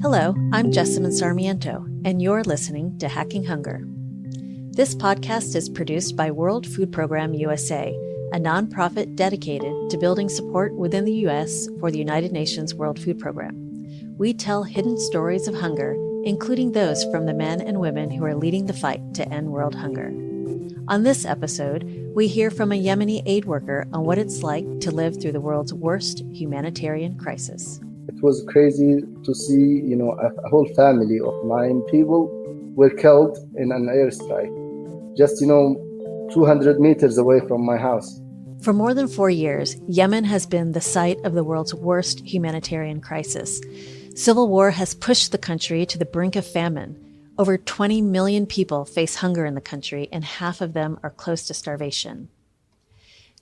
Hello, I'm Jessamine Sarmiento, and you're listening to Hacking Hunger. This podcast is produced by World Food Program USA, a nonprofit dedicated to building support within the U.S. for the United Nations World Food Program. We tell hidden stories of hunger, including those from the men and women who are leading the fight to end world hunger. On this episode, we hear from a Yemeni aid worker on what it's like to live through the world's worst humanitarian crisis. It was crazy to see, a whole family of 9 people were killed in an airstrike, just, 200 meters away from my house. For more than 4 years, Yemen has been the site of the world's worst humanitarian crisis. Civil war has pushed the country to the brink of famine. Over 20 million people face hunger in the country, and half of them are close to starvation.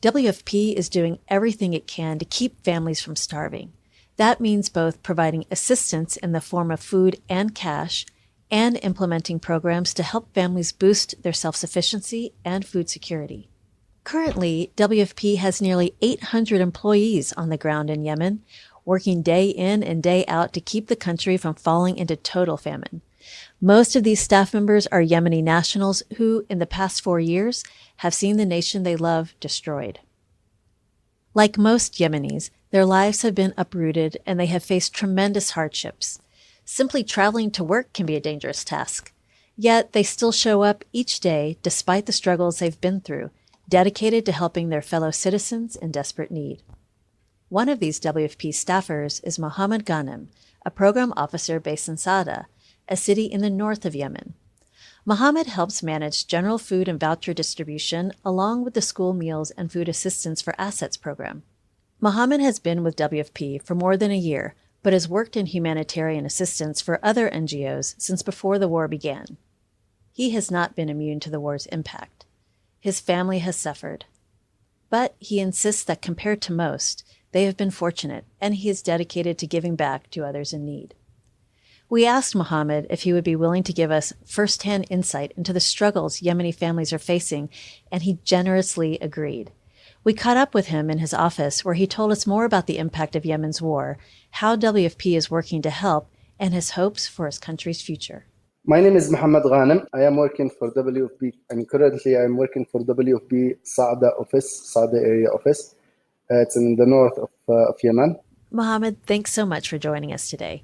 WFP is doing everything it can to keep families from starving. That means both providing assistance in the form of food and cash and implementing programs to help families boost their self-sufficiency and food security. Currently, WFP has nearly 800 employees on the ground in Yemen, working day in and day out to keep the country from falling into total famine. Most of these staff members are Yemeni nationals who, in the past 4 years, have seen the nation they love destroyed. Like most Yemenis, their lives have been uprooted and they have faced tremendous hardships. Simply traveling to work can be a dangerous task. Yet they still show up each day despite the struggles they've been through, dedicated to helping their fellow citizens in desperate need. One of these WFP staffers is Mohammed Ghanim, a program officer based in Sada, a city in the north of Yemen. Mohammed helps manage general food and voucher distribution along with the school meals and food assistance for assets program. Mohammed has been with WFP for more than a year, but has worked in humanitarian assistance for other NGOs since before the war began. He has not been immune to the war's impact. His family has suffered. But he insists that compared to most, they have been fortunate, and he is dedicated to giving back to others in need. We asked Mohammed if he would be willing to give us first-hand insight into the struggles Yemeni families are facing, and he generously agreed. We caught up with him in his office, where he told us more about the impact of Yemen's war, how WFP is working to help, and his hopes for his country's future. My name is Mohammed Ghanim. I am working for WFP. Currently I'm working for WFP Sada area office. It's in the north of Yemen. Mohammed, thanks so much for joining us today.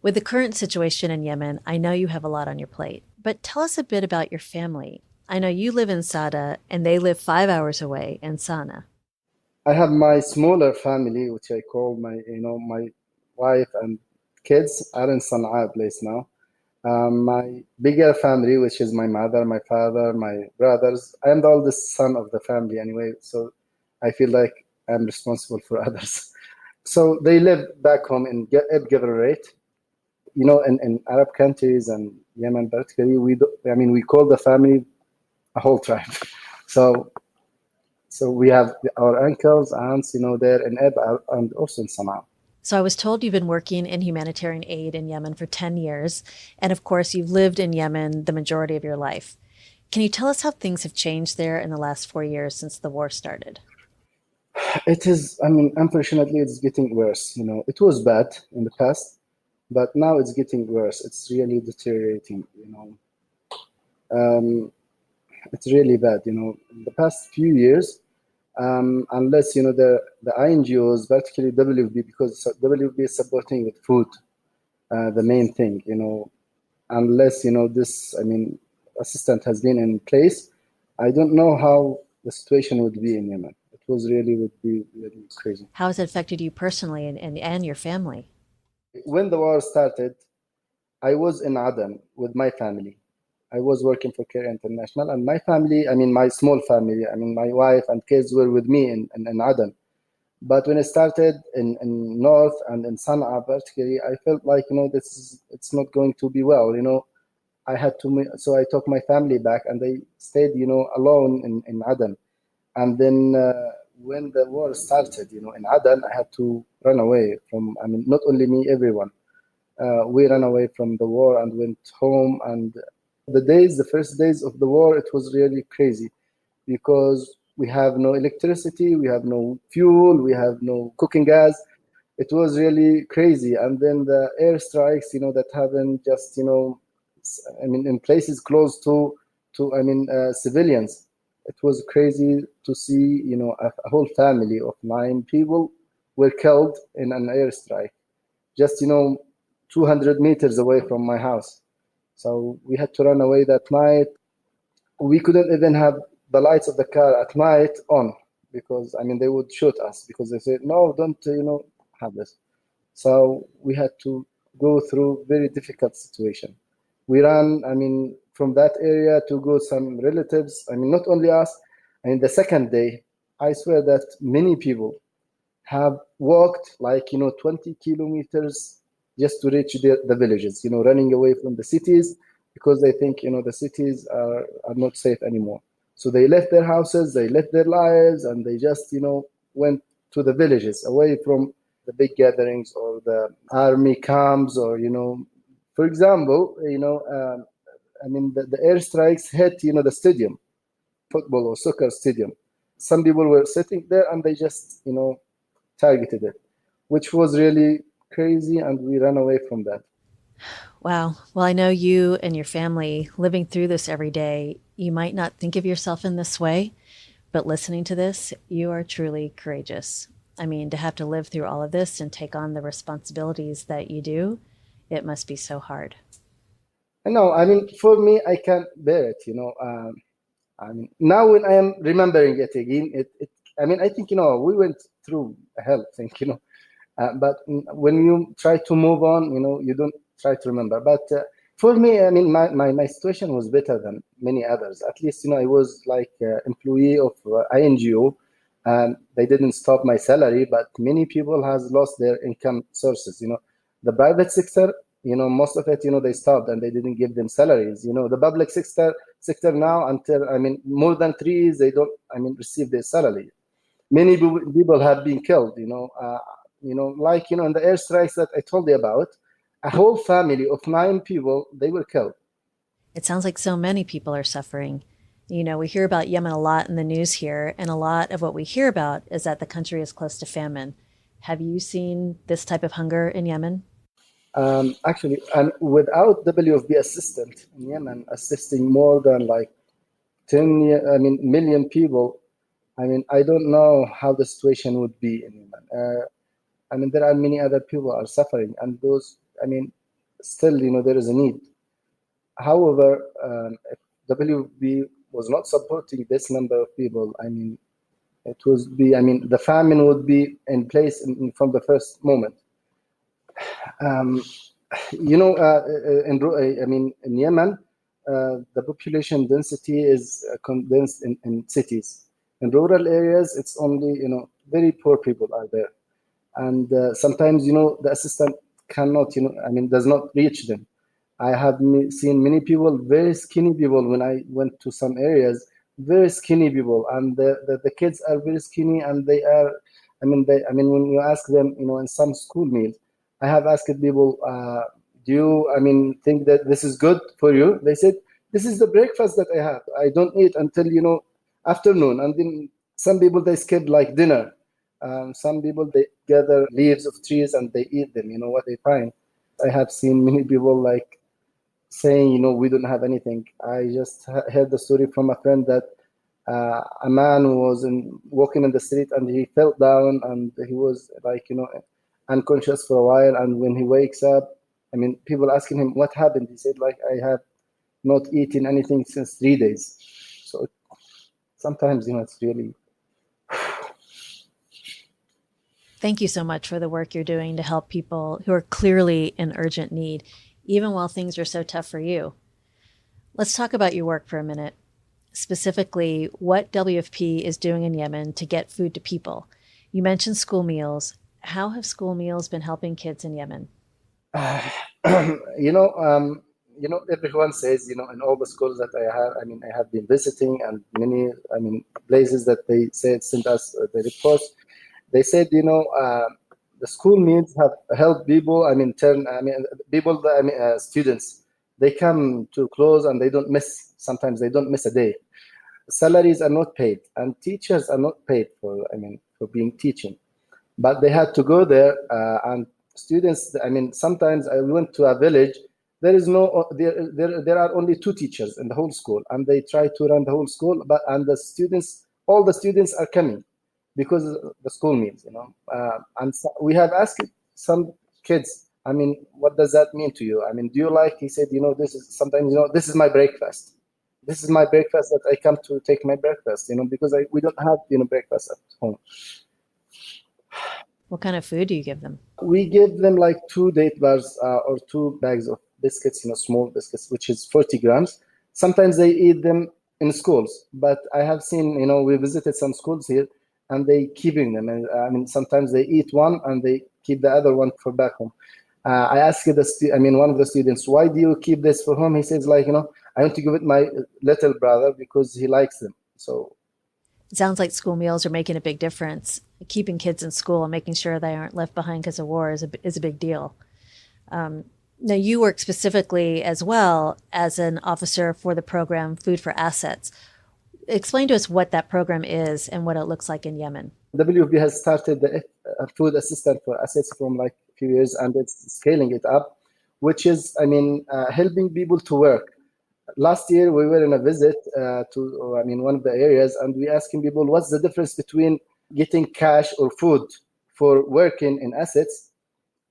With the current situation in Yemen, I know you have a lot on your plate, but tell us a bit about your family. I know you live in Sada and they live 5 hours away in Sana'a. I have my smaller family, which I call my wife and kids are in Sana'a place now. My bigger family, which is my mother, my father, my brothers. I am the oldest son of the family anyway, so I feel like I'm responsible for others. So they live back home in El Governorate. In Arab countries and Yemen particularly, we call the family a whole tribe. So we have our uncles, aunts, there in Eb and also in Sana'a. So I was told you've been working in humanitarian aid in Yemen for 10 years. And of course, you've lived in Yemen the majority of your life. Can you tell us how things have changed there in the last 4 years since the war started? It is, unfortunately, it's getting worse. It was bad in the past, but now it's getting worse. It's really deteriorating, It's really bad, In the past few years, unless, the NGOs, particularly WFP, because WFP is supporting with food, the main thing, unless, this, assistant has been in place, I don't know how the situation would be in Yemen. It would be really crazy. How has it affected you personally and your family? When the war started, I was in Aden with my family. I was working for Care International, and my family, my small family, my wife and kids were with me in Aden. But when it started in North and in Sana'a particularly, I felt like, it's not going to be well, I had to, so I took my family back and they stayed, alone in Aden. And then when the war started, in Aden, I had to run away from, not only me, everyone. We ran away from the war and went home. And the first days of the war, it was really crazy because we have no electricity, we have no fuel, we have no cooking gas. It was really crazy. And then the airstrikes, that happened just, in places close to civilians. It was crazy to see, a whole family of 9 people were killed in an airstrike, just, 200 meters away from my house. So we had to run away that night. We couldn't even have the lights of the car at night on because, they would shoot us because they said, no, don't, have this. So we had to go through very difficult situation. We ran, from that area to go some relatives. Not only us. The second day, I swear that many people have walked like 20 kilometers just to reach the villages. Running away from the cities because they think the cities are not safe anymore. So they left their houses, they left their lives, and they just went to the villages away from the big gatherings or the army camps, or for example, the airstrikes hit the stadium, football or soccer stadium. Some people were sitting there and they just targeted it, which was really crazy, and we ran away from that. Wow. Well, I know you and your family living through this every day, you might not think of yourself in this way, but listening to this, you are truly courageous. I mean, to have to live through all of this and take on the responsibilities that you do, it must be so hard. I know. For me, I can't bear it. Now when I am remembering it again, I think we went through a hell thing, but when you try to move on, you don't try to remember. But for me, my situation was better than many others. At least, I was like employee of INGO, and they didn't stop my salary, but many people has lost their income sources. The private sector, most of it, they stopped and they didn't give them salaries. The public sector now, until more than 3 years, they don't receive their salary. Many people have been killed. Like in the airstrikes that I told you about, a whole family of 9 people, they were killed. It sounds like so many people are suffering. We hear about Yemen a lot in the news here, and a lot of what we hear about is that the country is close to famine. Have you seen this type of hunger in Yemen? Actually, and without WFP assistant in Yemen assisting more than like 10 million people, I don't know how the situation would be in Yemen. There are many other people are suffering, and those, still, there is a need. However, if WFP was not supporting this number of people, it would be, the famine would be in place from the first moment. Um, in Yemen, the population density is condensed in cities. In rural areas, it's only very poor people are there, and sometimes the assistant cannot does not reach them. I have seen many people, very skinny people, when I went to some areas, very skinny people, and the kids are very skinny, and they are, when you ask them, in some school meals, I have asked people, do you, think that this is good for you? They said, this is the breakfast that I have. I don't eat until, afternoon. And then some people, they skip like dinner. Some people, they gather leaves of trees and they eat them, what they find. I have seen many people like saying, we don't have anything. I just heard the story from a friend that a man was walking in the street and he fell down and he was like, unconscious for a while. And when he wakes up, people asking him what happened. He said, like, I have not eaten anything since 3 days. So sometimes, it's really. Thank you so much for the work you're doing to help people who are clearly in urgent need, even while things are so tough for you. Let's talk about your work for a minute. Specifically, what WFP is doing in Yemen to get food to people. You mentioned school meals. How have school meals been helping kids in Yemen? Everyone says, in all the schools that I have been visiting, and many, places that they said sent us the reports. They said, the school meals have helped people. Students, they come to close and they don't miss. Sometimes they don't miss a day. Salaries are not paid, and teachers are not paid for being teaching. but they had to go there. And students, I mean, sometimes I went to a village. There is no there are only two teachers in the whole school, and they try to run the whole school. But and the students, all the students are coming because the school means, and so we have asked some kids, I mean, what does that mean to you? I mean, do you like, he said, this is sometimes, this is my breakfast. This is my breakfast, that I come to take my breakfast, because we don't have, breakfast at home. What kind of food do you give them? We give them like 2 date bars or 2 bags of biscuits, small biscuits, which is 40 grams. Sometimes they eat them in schools, but I have seen, we visited some schools here, and they keeping them. And I mean, sometimes they eat one and they keep the other one for back home. I asked one of the students, why do you keep this for home? He says, I want to give it my little brother because he likes them. So it sounds like school meals are making a big difference. Keeping kids in school and making sure they aren't left behind because of war is a big deal. Now, you work specifically as well as an officer for the program Food for Assets. Explain to us what that program is and what it looks like in Yemen. WFP has started the food assistance for assets from like a few years, and it's scaling it up, which is, helping people to work. Last year, we were in a visit to one of the areas, and we asking people, what's the difference between getting cash or food for working in assets?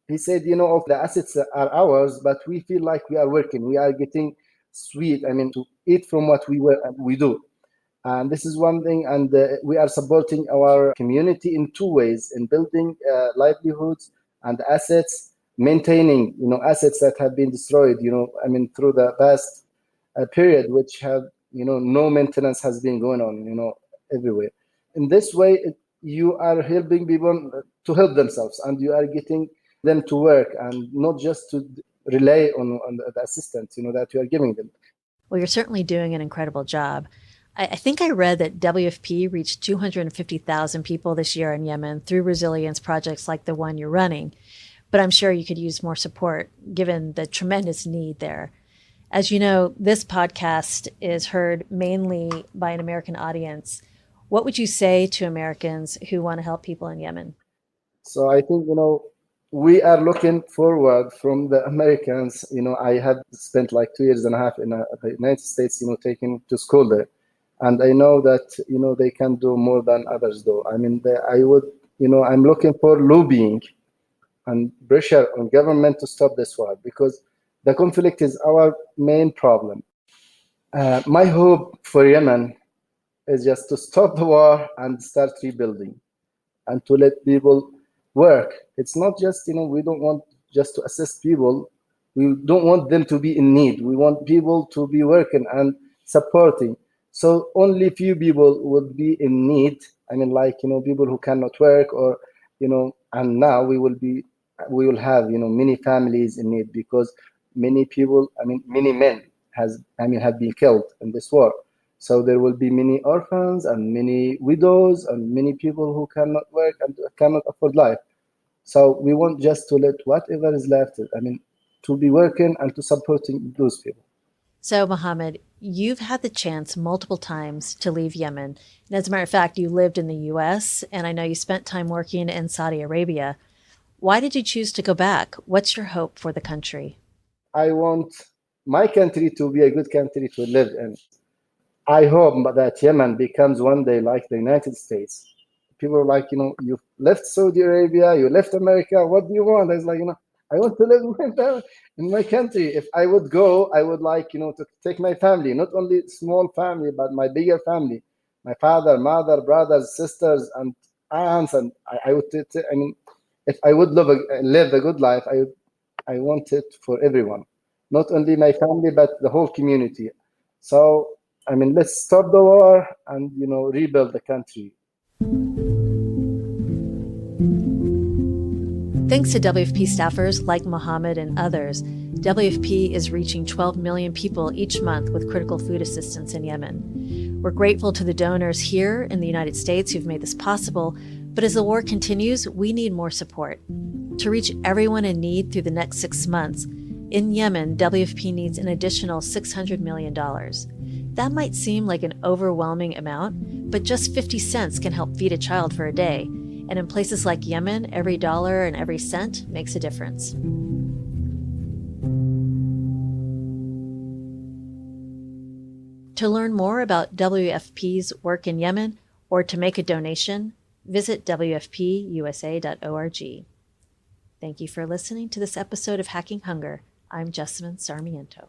He said, of the assets are ours, but we feel like we are working. We are getting to eat from what we do. And this is one thing, and we are supporting our community in 2 ways: in building livelihoods and assets, maintaining, assets that have been destroyed, through the past period, which have, no maintenance has been going on, everywhere. In this way, you are helping people to help themselves, and you are getting them to work and not just to rely on the assistance, that you are giving them. Well, you're certainly doing an incredible job. I think I read that WFP reached 250,000 people this year in Yemen through resilience projects like the one you're running, but I'm sure you could use more support given the tremendous need there. As you know, this podcast is heard mainly by an American audience. What would you say to Americans who want to help people in Yemen? So I think, we are looking forward from the Americans. I had spent like 2.5 years in the United States, taking to school there. And I know that, they can do more than others do. I'm looking for lobbying and pressure on government to stop this war, because the conflict is our main problem. My hope for Yemen is just to stop the war and start rebuilding and to let people work. It's not just, we don't want just to assist people. We don't want them to be in need. We want people to be working and supporting. So only few people would be in need. People who cannot work, or, and now we will have, many families in need, because many people, many men have been killed in this war. So there will be many orphans and many widows and many people who cannot work and cannot afford life. So we want just to let whatever is left, to be working and to supporting those people. So, Mohammed, you've had the chance multiple times to leave Yemen. And as a matter of fact, you lived in the U.S., and I know you spent time working in Saudi Arabia. Why did you choose to go back? What's your hope for the country? I want my country to be a good country to live in. I hope that Yemen becomes one day like the United States. People are like, you left Saudi Arabia, you left America. What do you want? I was like, I want to live in my country. If I would go, I would like, to take my family, not only small family, but my bigger family, my father, mother, brothers, sisters, and aunts. And I would, if I would live a good life, I want it for everyone, not only my family, but the whole community. So, let's stop the war and, rebuild the country. Thanks to WFP staffers like Mohammed and others, WFP is reaching 12 million people each month with critical food assistance in Yemen. We're grateful to the donors here in the United States who've made this possible, but as the war continues, we need more support. To reach everyone in need through the next 6 months, in Yemen, WFP needs an additional $600 million. That might seem like an overwhelming amount, but just 50 cents can help feed a child for a day. And in places like Yemen, every dollar and every cent makes a difference. To learn more about WFP's work in Yemen or to make a donation, visit wfpusa.org. Thank you for listening to this episode of Hacking Hunger. I'm Jessamine Sarmiento.